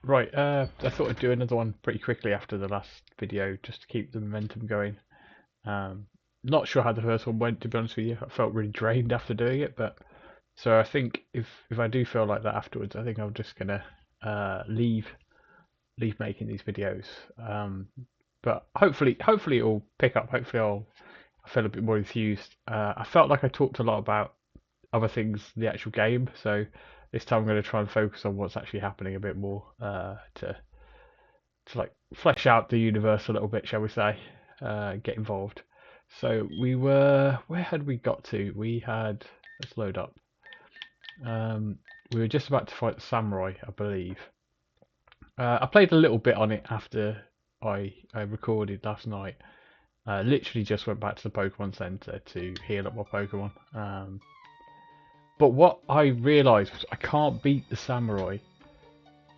Right, I thought I'd do another one pretty quickly after the last video, just to keep the momentum going. Um, Not sure how the first one went, to be honest with you. I felt really drained after doing it, but so I think if I do feel like that afterwards, I think I'm just gonna leave making these videos. But hopefully it'll pick up. Hopefully I feel a bit more enthused. I felt like I talked a lot about other things, in the actual game, so this time I'm going to try and focus on what's actually happening a bit more, to like flesh out the universe a little bit, shall we say, get involved. So where had we got to? Let's load up. We were just about to fight the samurai, I believe. I played a little bit on it after I recorded last night. Literally just went back to the Pokemon Center to heal up my Pokemon. But what I realised was I can't beat the samurai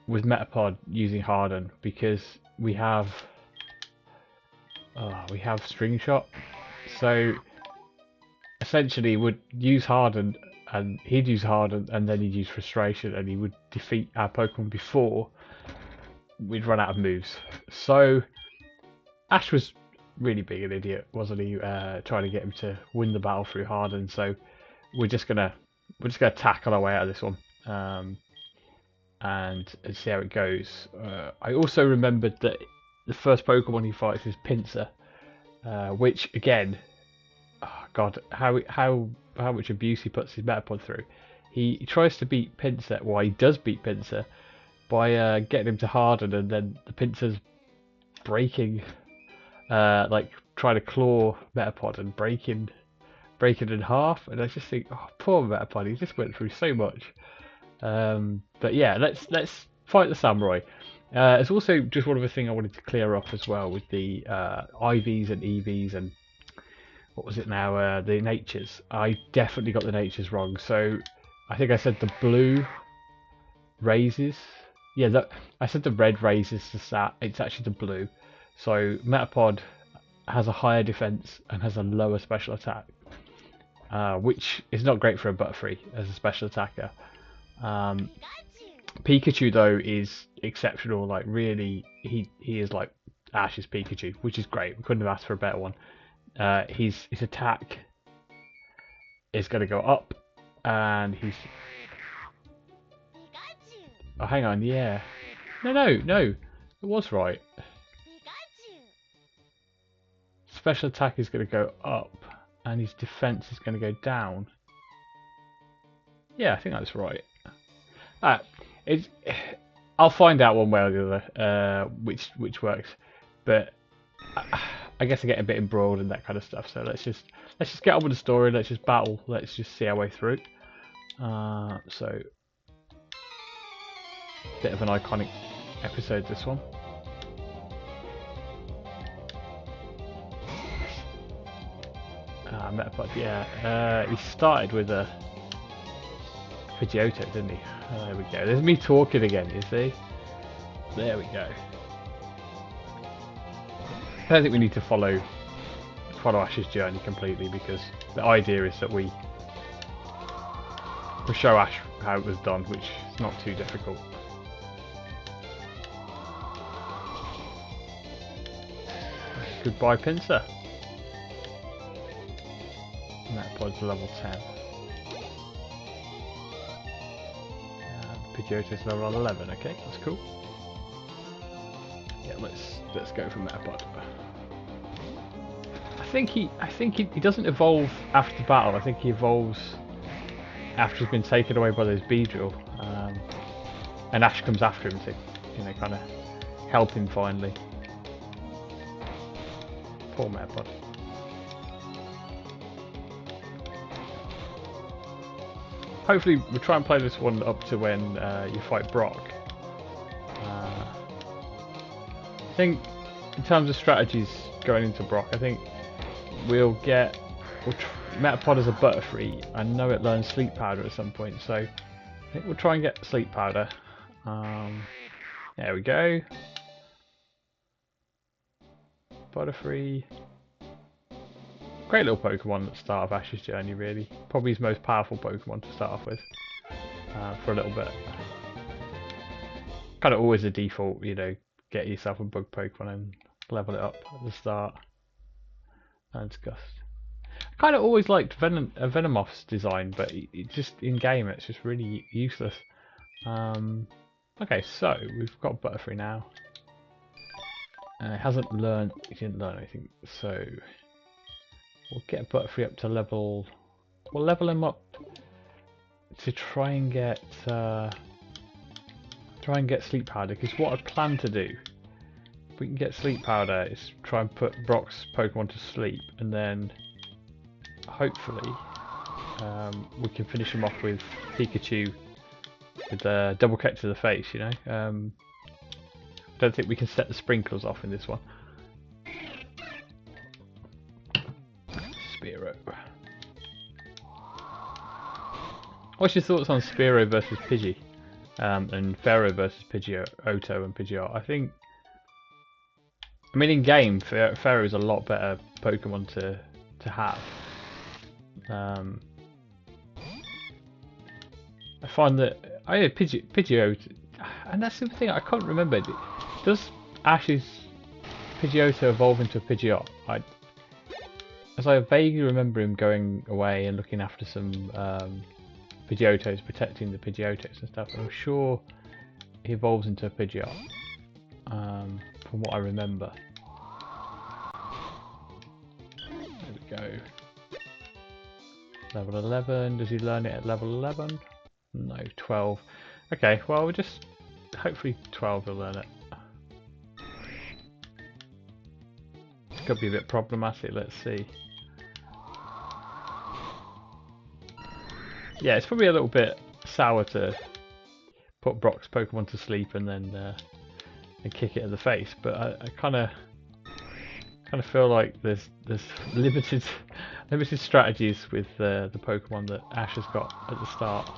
with Metapod using Harden because we have String Shot. So essentially, would use Harden and he'd use Harden and then he'd use Frustration and he would defeat our Pokemon before we'd run out of moves. So Ash was really being an idiot, wasn't he? Trying to get him to win the battle through Harden. So we're just gonna tackle our way out of this one. And see how it goes. I also remembered that the first Pokemon he fights is Pinsir, which again, oh God, how much abuse he puts his Metapod through. He tries to beat Pinsir. Well, he does beat Pinsir by getting him to harden, and then the Pinsir's breaking, like trying to claw Metapod and break it in half. And I just think, oh, poor Metapod, he just went through so much. But yeah, let's fight the samurai. It's also just one other thing I wanted to clear up as well with the IVs and EVs and what was it now? The natures. I definitely got the natures wrong. So I think I said the blue raises. Yeah, I said the red raises the stat. It's actually the blue. So Metapod has a higher defense and has a lower special attack, which is not great for a Butterfree as a special attacker. Um, Pikachu though is exceptional. Like really, he is like Ash's Pikachu, which is great. We couldn't have asked for a better one. His attack is going to go up, and he's. Oh, hang on, yeah. No. It was right. Special attack is going to go up, and his defense is going to go down. Yeah, I think that's right. It's. I'll find out one way or the other, which works, but I guess I get a bit embroiled in that kind of stuff. So let's just get on with the story. Let's just battle. Let's just see our way through. So bit of an iconic episode, this one. Metapod, yeah. He started with a Pidgeotto, didn't he? There we go. There's me talking again, you see? There we go. I don't think we need to follow Ash's journey completely, because the idea is that we show Ash how it was done, which is not too difficult. Goodbye, Pinsir. Metapod's level 10. Pidgeotto's level 11. Okay, that's cool. Yeah, let's go for Metapod. I think he doesn't evolve after the battle. I think he evolves after he's been taken away by those Beedrill, and Ash comes after him to, kind of help him finally. Poor Metapod. Hopefully we'll try and play this one up to when you fight Brock. I think in terms of strategies going into Brock, I think Metapod as a Butterfree. I know it learns Sleep Powder at some point, so I think we'll try and get Sleep Powder. There we go. Butterfree. Great little Pokemon at the start of Ash's journey, really. Probably his most powerful Pokemon to start off with, for a little bit. kind of always a default, you know, get yourself a bug Pokemon and level it up at the start. And Gust. I kind of always liked Venomoth's design, but it just in game it's just really useless. Okay, so we've got Butterfree now. It hasn't learned, it didn't learn anything, so we'll get Butterfree up to level. We'll level him up to try and get Sleep Powder. Because what I plan to do, if we can get Sleep Powder, is try and put Brock's Pokemon to sleep, and then hopefully we can finish him off with Pikachu with a double kick to the face. You know. Don't think we can set the sprinkles off in this one. Spearow. What's your thoughts on Spearow versus Pidgey? And Pharaoh versus Pidgeotto and Pidgeot? I mean, in game, Pharaoh is a lot better Pokemon to have. I find that Pidgeotto, and that's the thing I can't remember. Does Ash's Pidgeotto evolve into a Pidgeot? As I vaguely remember him going away and looking after some Pidgeottos, protecting the Pidgeottos and stuff. I'm sure he evolves into a Pidgeot, from what I remember. There we go. Level 11. Does he learn it at level 11? No, 12. Okay, well, we'll just hopefully 12 will learn it. It's going to be a bit problematic. Let's see. Yeah, it's probably a little bit sour to put Brock's Pokemon to sleep and then and kick it in the face, but I kind of feel like there's limited strategies with the Pokemon that Ash has got at the start.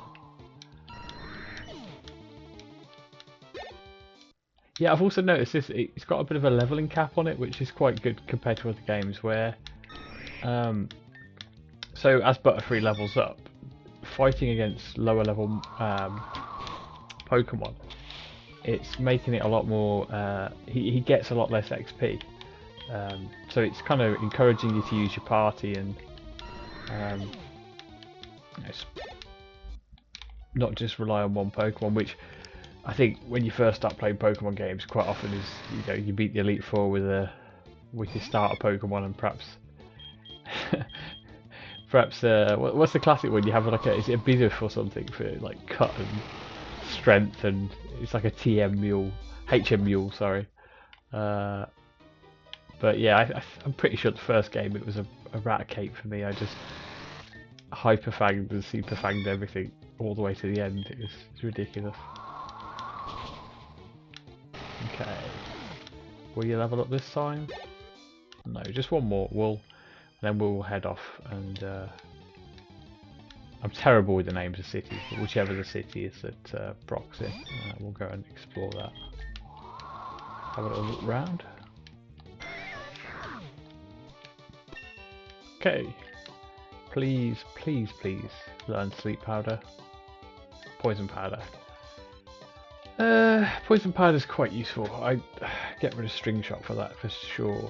Yeah, I've also noticed this. It's got a bit of a leveling cap on it, which is quite good compared to other games where. So as Butterfree levels up, fighting against lower level Pokemon, it's making it a lot more. He gets a lot less XP, so it's kind of encouraging you to use your party and not just rely on one Pokemon. Which I think when you first start playing Pokemon games, quite often is you beat the Elite Four with your starter Pokemon and perhaps. Perhaps what's the classic one? You have like is it a Bidoof or something for like cut and strength, and it's like a HM mule, sorry. But yeah, I'm pretty sure the first game it was a Raticate for me. I just hyper fanged and super fanged everything all the way to the end. It's ridiculous. Okay, will you level up this time? No, just one more. Then we'll head off, and I'm terrible with the names of cities, but whichever the city is that Brock's in, we'll go and explore that. Have a little look round. Okay, please learn Sleep Powder. Poison Powder. Poison Powder is quite useful. I get rid of String Shot for that for sure.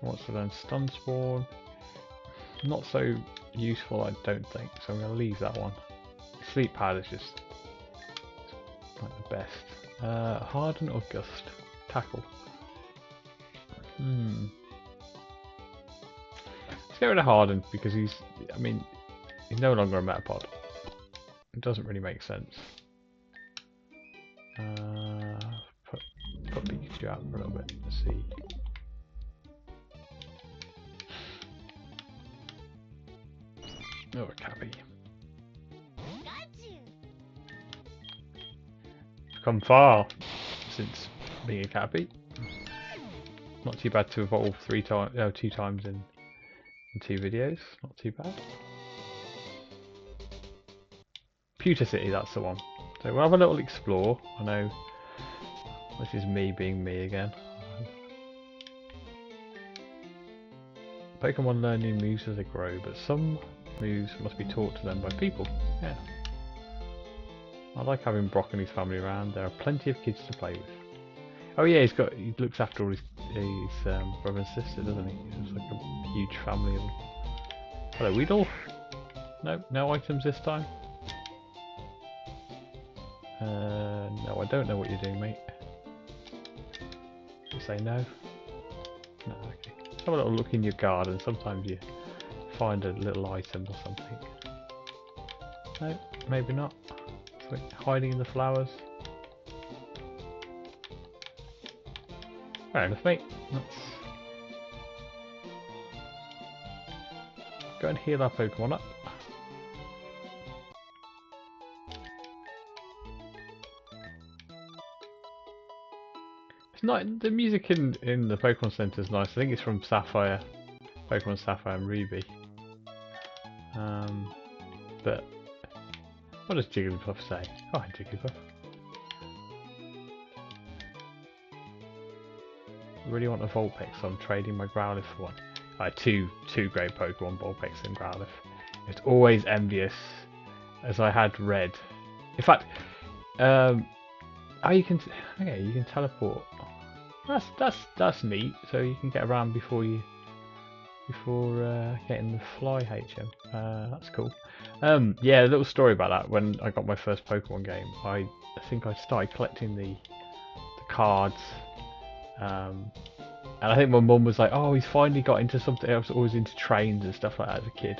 What's to learn? Stun Spawn. Not so useful, I don't think, so I'm going to leave that one. Sleep Powder is just like the best. Harden or Gust? Tackle. Let's get rid of Harden because he's no longer a Metapod. It doesn't really make sense. Put Pikachu out for a little bit. Let's see. Oh, a Cappy. I've come far since being a Cappy. Not too bad to evolve 2 times in 2 videos. Not too bad. Pewter City, that's the one. So we'll have a little explore. I know this is me being me again. Pokemon learn new moves as they grow, but some moves must be taught to them by people. Yeah. I like having Brock and his family around. There are plenty of kids to play with. Oh yeah, he looks after all his brother and sister, doesn't he? It's like a huge family of them. Hello, Weedle. No items this time. No, I don't know what you're doing, mate. You say no? No, okay. Let's have a little look in your garden. Sometimes you find a little item or something. No, maybe not. Hiding in the flowers. Fair enough, mate. Let's go and heal our Pokemon up. It's not the music in the Pokemon Center is nice. I think it's from Sapphire, Pokemon Sapphire and Ruby. But what does Jigglypuff say? Oh, hi, Jigglypuff. I really want a Vulpix, so I'm trading my Growlithe for one. I had two great Pokemon, Vulpix and Growlithe. It's always envious, as I had Red. In fact, oh, you can teleport. That's neat. So you can get around before getting the Fly HM. That's cool. Yeah, a little story about that. When I got my first Pokemon game, I think I started collecting the cards. And I think my mum was like, "Oh, he's finally got into something." I was always into trains and stuff like that as a kid.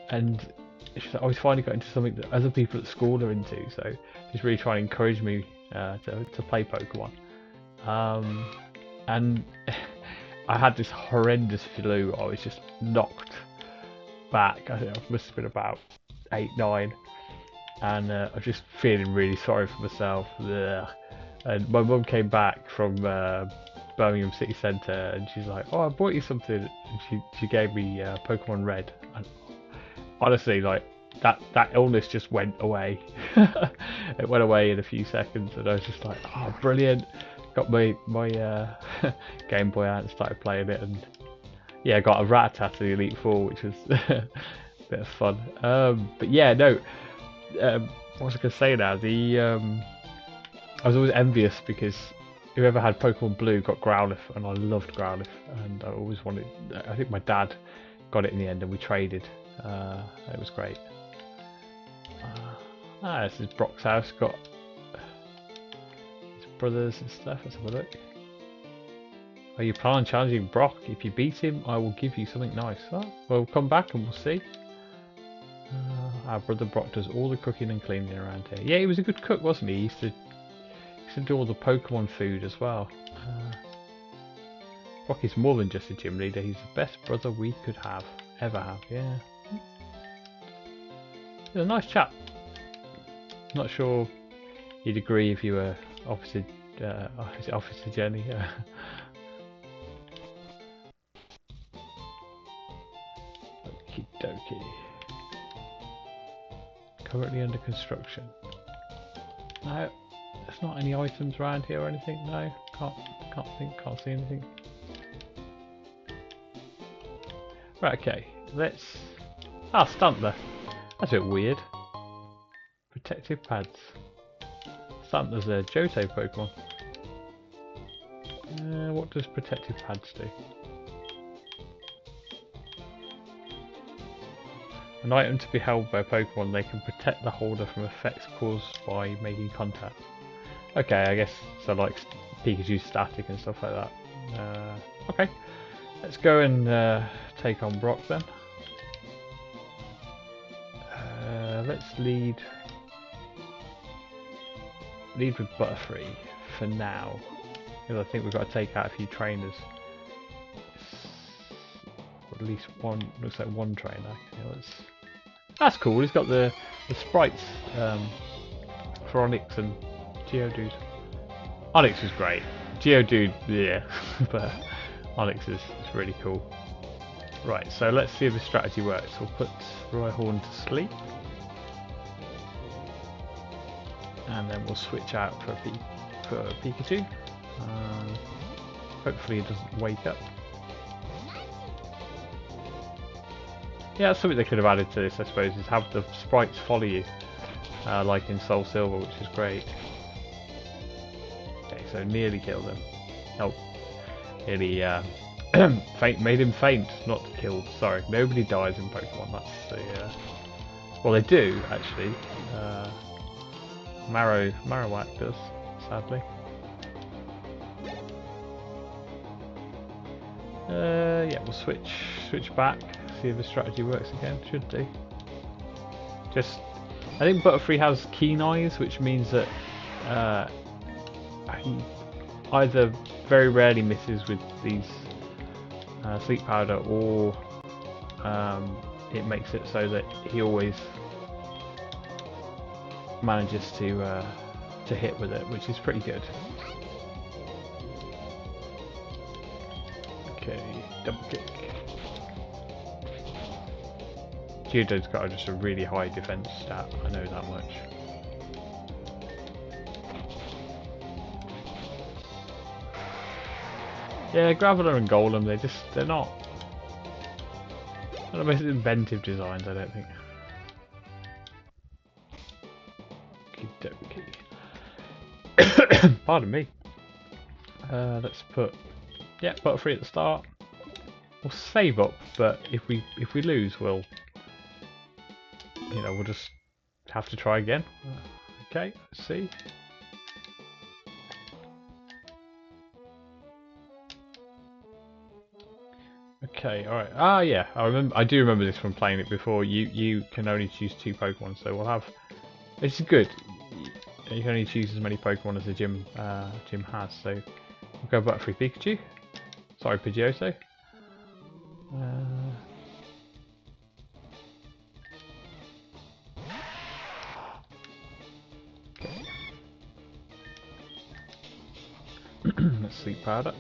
And she's like, "Oh, he's finally got into something that other people at school are into." So she's really trying to encourage me to play Pokemon. And I had this horrendous flu. I was just knocked back. I think I must have been about 8, 9, and I was just feeling really sorry for myself. Ugh. And my mum came back from Birmingham City Centre, and she's like, "Oh, I bought you something." And she gave me Pokemon Red. And honestly, like that illness just went away. It went away in a few seconds, and I was just like, "Oh, brilliant!" Got my Game Boy out and started playing it, and yeah, I got a Rattata to the Elite Four, which was a bit of fun. But yeah, no. What was I going to say now? I was always envious because whoever had Pokemon Blue got Growlithe, and I loved Growlithe, and I always wanted. I think my dad got it in the end, and we traded. It was great. This is Brock's house. Got his brothers and stuff. Let's have a look. Are you planning on challenging Brock? If you beat him, I will give you something nice. Oh, well, come back and we'll see. Our brother Brock does all the cooking and cleaning around here. Yeah, he was a good cook, wasn't he? He used to do all the Pokemon food as well. Brock is more than just a gym leader. He's the best brother we could ever have. Yeah. He's a nice chap. Not sure you'd agree if you were Officer Jenny. Okie dokie. Currently under construction. No, there's not any items around here or anything. No, can't see anything. Right, okay. Let's. Stantler. That's a bit weird. Protective pads. Stantler's a Johto Pokemon. What does protective pads do? An item to be held by a Pokemon, they can protect the holder from effects caused by making contact. Okay, I guess so, like Pikachu's static and stuff like that. Okay, let's go and take on Brock then. Let's lead with Butterfree for now, because I think we've got to take out a few trainers. Or at least one, looks like one trainer. Okay, that's cool. He's got the sprites for Onix and Geodude. Onix is great. Geodude, yeah, but Onix is really cool. Right, so let's see if the strategy works. We'll put Rhyhorn to sleep, and then we'll switch out for Pikachu. Hopefully it doesn't wake up. Yeah, that's something they could have added to this, I suppose, is have the sprites follow you like in Soul Silver, which is great. Okay, so nearly killed him. Oh, nearly made him faint, not killed. Sorry, nobody dies in Pokemon. That's the well, they do actually. Marowak does, sadly. Yeah, we'll switch back, see if the strategy works again. Should do. Just, I think Butterfree has keen eyes, which means that he either very rarely misses with these sleep powder, or it makes it so that he always manages to hit with it, which is pretty good. Okay, double kick. Geodude's got just a really high defense stat, I know that much. Yeah, Graveler and Golem, they're not the most inventive designs, I don't think. Okie pardon me. Let's put Butterfree at the start. We'll save up, but if we lose, we'll just have to try again. Okay, let's see. Okay, alright. Ah, yeah, I do remember this from playing it before. You can only choose 2 Pokemon, so we'll have. This is good. You can only choose as many Pokemon as the gym has. So we'll go Butterfree Pikachu. Sorry, Pidgeotto. Okay. Let's sleep powder.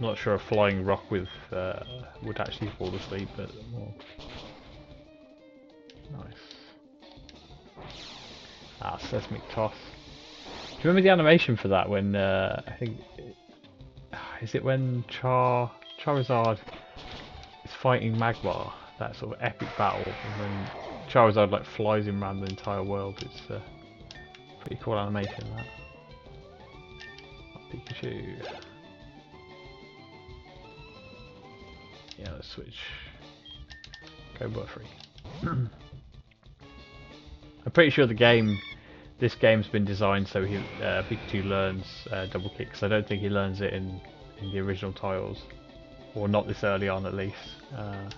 Not sure a flying rock with would actually fall asleep, but well, nice. Ah, Seismic Toss. Do you remember the animation for that when I think is it when Charizard is fighting Magmar? That sort of epic battle, and then Charizard like flies him around the entire world. It's pretty cool animation, that. Pikachu. Yeah, let's switch. Go Butterfree. I'm pretty sure this game's been designed so Pikachu learns double kick, because I don't think he learns it in the original titles, or not this early on at least. I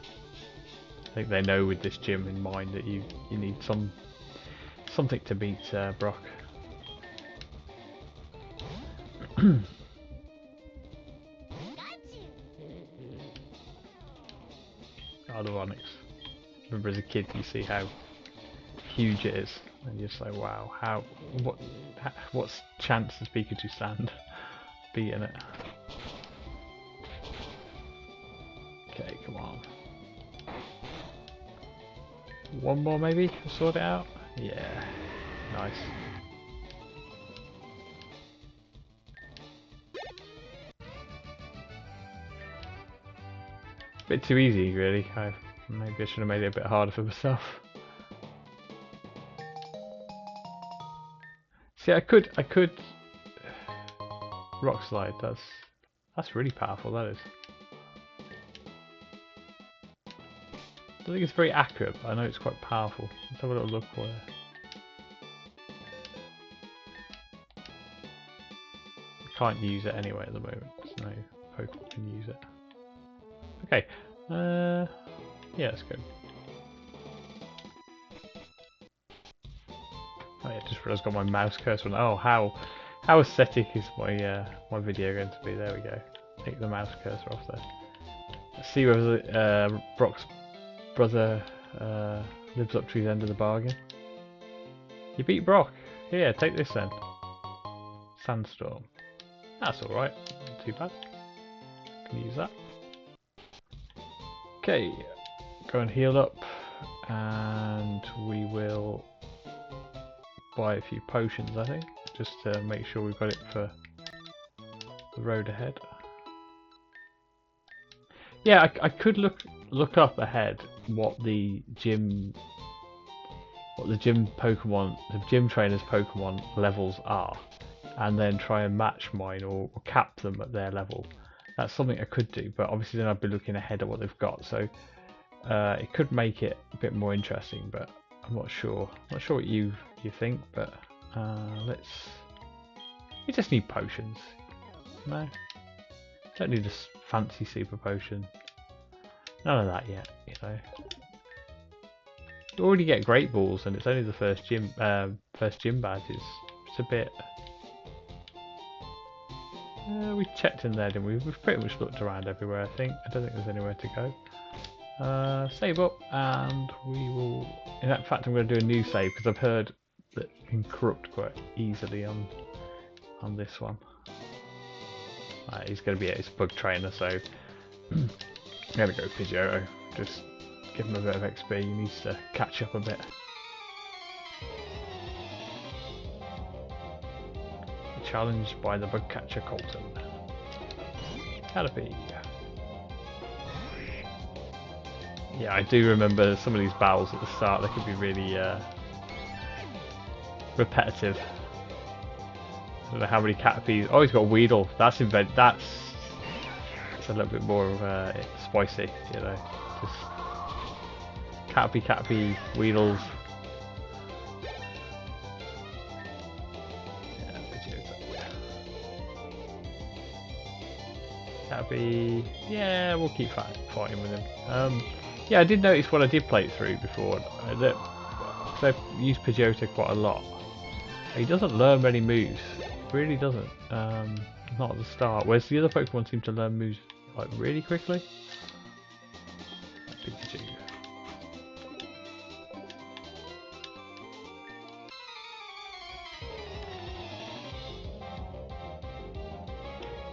think they know with this gym in mind that you need something to beat Brock. Onyx. Remember as a kid you see how huge it is, and you're just like, wow, what chance does Pikachu stand beating it? Okay, come on. One more maybe to sort it out? Yeah, nice. Bit too easy really. Maybe I should have made it a bit harder for myself. See, I could Rock Slide. That's really powerful. That is. I don't think it's very accurate, but I know it's quite powerful. Let's have a little look for it. I can't use it anyway at the moment. So no Pokemon can use it. Okay. Yeah, let's go. Oh yeah, just realised I got my mouse cursor on. Oh, how aesthetic is my my video going to be? There we go. Take the mouse cursor off there. Let's see whether Brock's brother lives up to his end of the bargain. You beat Brock. Here, take this then. Sandstorm. That's alright. Not too bad. Can use that. Okay. Go and heal up. And we will buy a few potions, I think. Just to make sure we've got it for the road ahead. Yeah, I could look up ahead what the gym Pokemon, the gym trainers Pokemon levels are, and then try and match mine or cap them at their level. That's something I could do, but obviously then I'd be looking ahead at what they've got, so it could make it a bit more interesting, but I'm not sure. I'm not sure what you think, but we just need potions. No, don't need a fancy super potion. None of that yet, you know. You already get Great Balls, and it's only the first gym badge. It's a bit. We checked in there, didn't we? We've pretty much looked around everywhere. I think. I don't think there's anywhere to go. Save up, and we will. In fact, I'm going to do a new save because I've heard that you can corrupt quite easily on this one. He's going to be his bug trainer, so I'm going to go Pidgeotto. Just give him a bit of XP. He needs to catch up a bit. Challenged by the bug catcher Colton. Caterpie. Yeah, I do remember some of these battles at the start. They could be really repetitive. I don't know how many Caterpies. Oh, he's got a Weedle. That's a little bit more spicy, you know. Just Caterpie, Weedles. Caterpie. Yeah, we'll keep fighting with him. Yeah, I did notice when I did play it through before that I've used Pidgeotto quite a lot. He doesn't learn many moves. Really doesn't. Not at the start. Whereas the other Pokemon seem to learn moves like really quickly. Pikachu.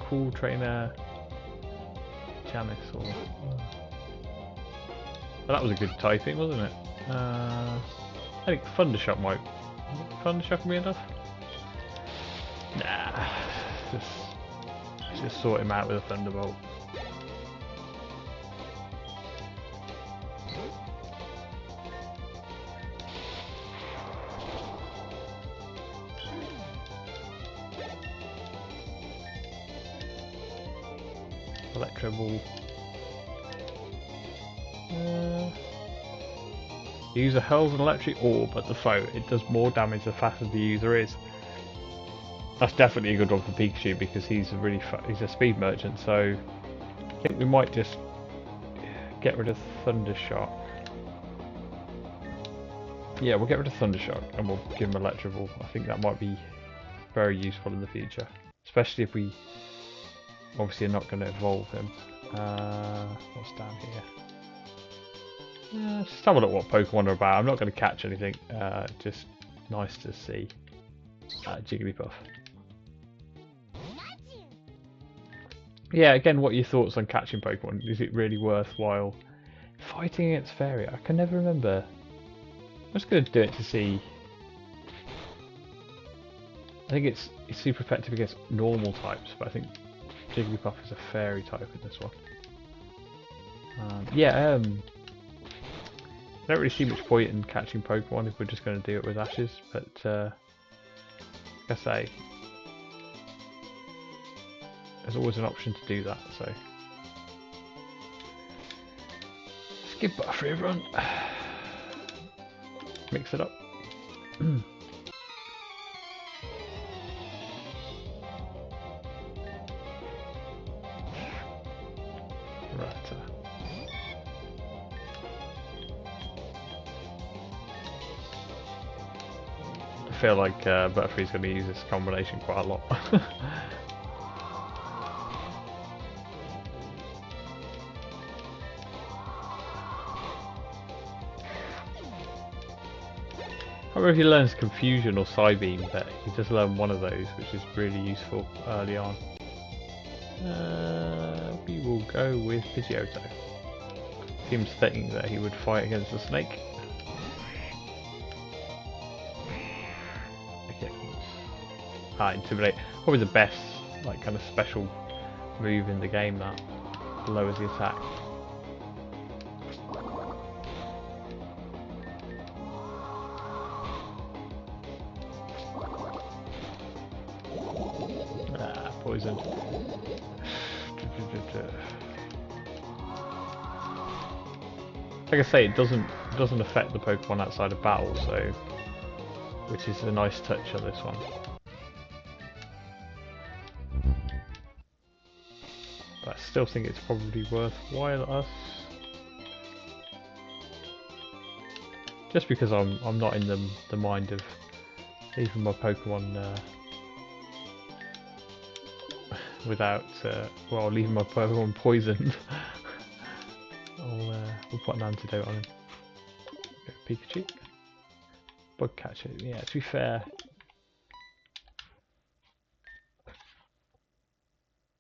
Cool trainer. Janice or. Well, that was a good typing, wasn't it? I think Thundershock might. Thundershock be enough? Nah, just sort him out with a Thunderbolt. Electro Ball. The user hurls an electric orb at the foe. It does more damage the faster the user is. That's definitely a good one for Pikachu because he's he's a speed merchant. So I think we might just get rid of Thundershock. Yeah, we'll get rid of Thundershock and we'll give him Electro Ball. I think that might be very useful in the future, especially if we obviously are not going to evolve him. What's down here? Just have a look what Pokemon are about. I'm not going to catch anything. Just nice to see Jigglypuff. Yeah, again, what are your thoughts on catching Pokemon? Is it really worthwhile fighting against Fairy? I can never remember. I'm just going to do it to see. I think it's super effective against normal types, but I think Jigglypuff is a Fairy type in this one. I don't really see much point in catching Pokemon if we're just going to do it with Ashes, but like I say, there's always an option to do that, so. Skip buff for everyone. Mix it up. I feel like Butterfree's going to use this combination quite a lot. I don't know if he learns Confusion or Psybeam, but he does learn one of those, which is really useful early on. We will go with Pidgeotto. Seems fitting that he would fight against the snake. Intimidate. Probably the best like kind of special move in the game that lowers the attack. Ah, poisoned. Like I say, it doesn't affect the Pokemon outside of battle, so which is a nice touch on this one. But I still think it's probably worthwhile us, just because I'm not in the mind of leaving my Pokemon without well, leaving my Pokemon poisoned. We'll put an antidote on him. Pikachu. Bug catcher. Yeah, to be fair,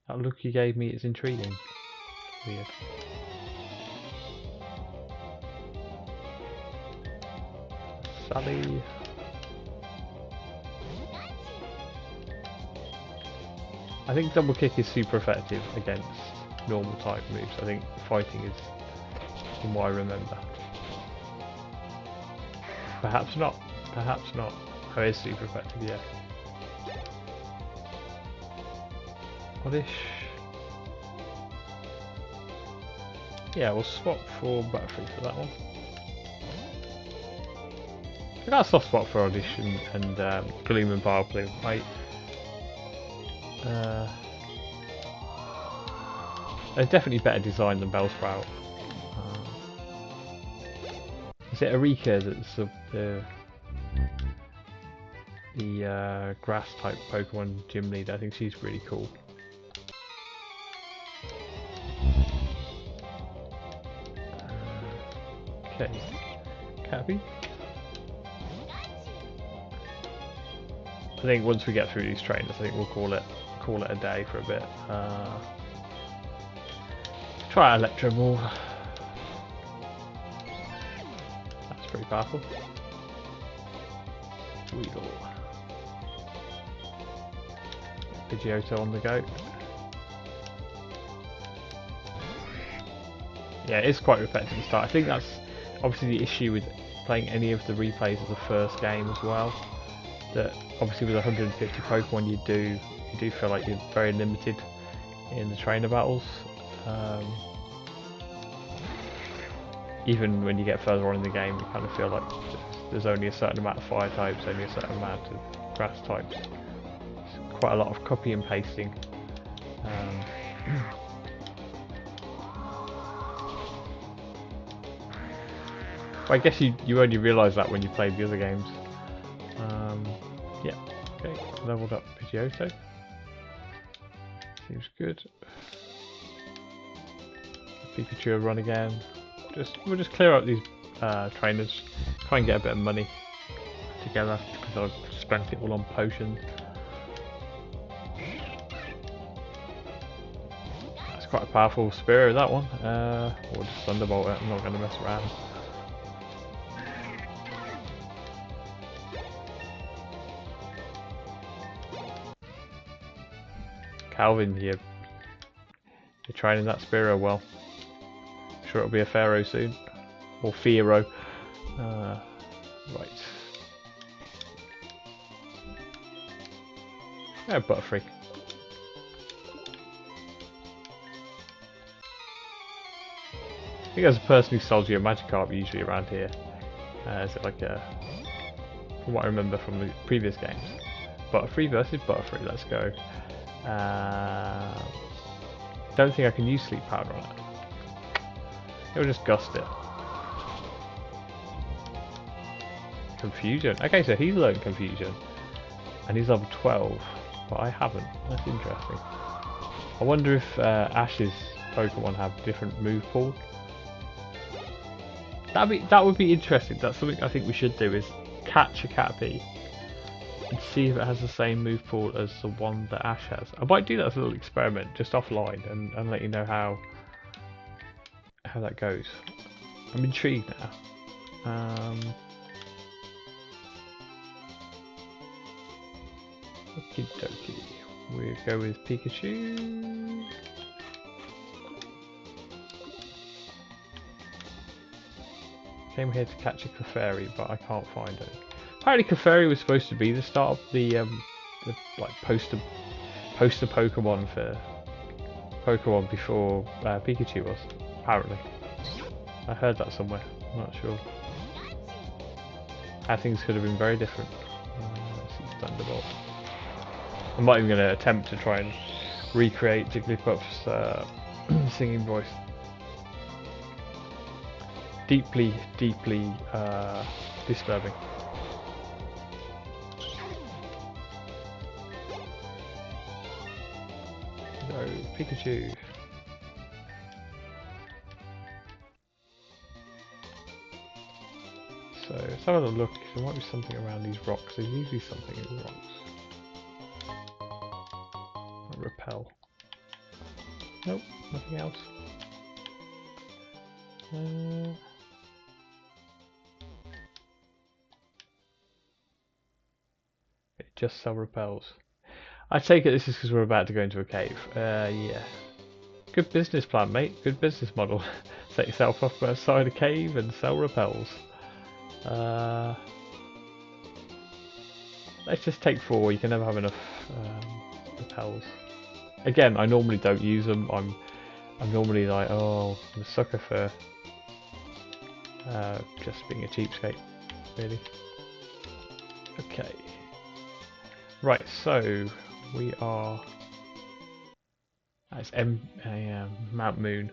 that look you gave me is intriguing. Weird. Sally. I think double kick is super effective against normal type moves. I think fighting is, from what I remember. Perhaps not. Perhaps not. Oh, it is super effective, yeah. Oddish. Yeah, we'll swap for Butterfree for that one. I got a soft spot for Oddish and Gloom and Vileplume. They're definitely better designed than Bellsprout. Is it Erika that's the grass type Pokemon gym leader? I think she's really cool. Okay, Cappy. I think once we get through these trainers, I think we'll call it a day for a bit. Try Electro Ball. That's pretty powerful. Weedle. Pidgeotto on the go. Yeah, it's quite repetitive to start. I think that's obviously the issue with playing any of the replays of the first game as well. That obviously with 150 Pokemon you do feel like you're very limited in the trainer battles. Even when you get further on in the game, you kind of feel like there's only a certain amount of fire types, only a certain amount of grass types. It's quite a lot of copy and pasting. I guess you only realise that when you played the other games. Yeah, okay, leveled up Pidgeotto. Seems good. Pikachu will run again. We'll just clear out these trainers, try and get a bit of money together because I've spent it all on potions. That's quite a powerful Spearow, that one. Or just Thunderbolt it, I'm not going to mess around. Calvin, you're training that Spearow well. I'm sure it'll be a Pharaoh soon. Or Fearow. Right. Yeah, Butterfree. I think there's a person who sells you a Magikarp usually around here. Is it like a... From what I remember from the previous games. Butterfree versus Butterfree, let's go. Don't think I can use Sleep Powder on it. It'll just gust it. Confusion. Okay, so he's learned Confusion. And he's level 12. But I haven't. That's interesting. I wonder if Ash's Pokemon have different move pool. That would be interesting. That's something I think we should do, is catch a Caterpie and see if it has the same move pool as the one that Ash has. I might do that as a little experiment just offline and let you know how that goes. I'm intrigued now. Okie dokie. we go with Pikachu. Came here to catch a Clefairy, but I can't find it. Apparently Clefairy was supposed to be the start of the like poster Pokemon for Pokemon before Pikachu was. Apparently, I heard that somewhere. I'm not sure. How things could have been very different. Since Thunderbolt. I'm not even going to attempt to try and recreate Jigglypuff's singing voice. Deeply disturbing. So, Pikachu. So, let's have a look. There might be something around these rocks. There's usually something in the rocks. Repel. Nope, nothing else. It just sell repels. I take it this is because we're about to go into a cave. Yeah. Good business plan, mate. Good business model. Set yourself up outside a cave and sell repels. Let's just take 4. You can never have enough repels. Again, I normally don't use them. I'm normally like, oh, I'm a sucker for just being a cheapskate, really. Okay. Right, so we are. That's Mount Moon.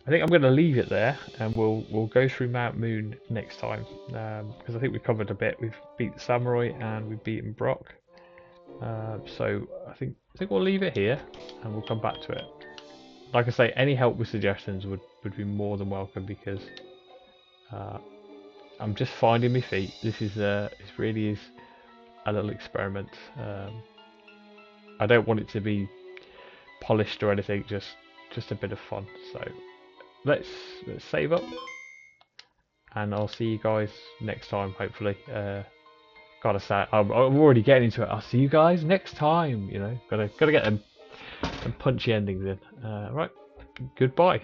I think I'm going to leave it there, and we'll go through Mount Moon next time because I think we've covered a bit. We've beat the Samurai and we've beaten Brock. So I think we'll leave it here, and we'll come back to it. Like I say, any help with suggestions would be more than welcome because I'm just finding my feet. This is it really is a little experiment. I don't want it to be polished or anything, just a bit of fun. So let's save up, and I'll see you guys next time. Hopefully, gotta say, I'm already getting into it. I'll see you guys next time. You know, gotta get them punchy endings in. Right, goodbye.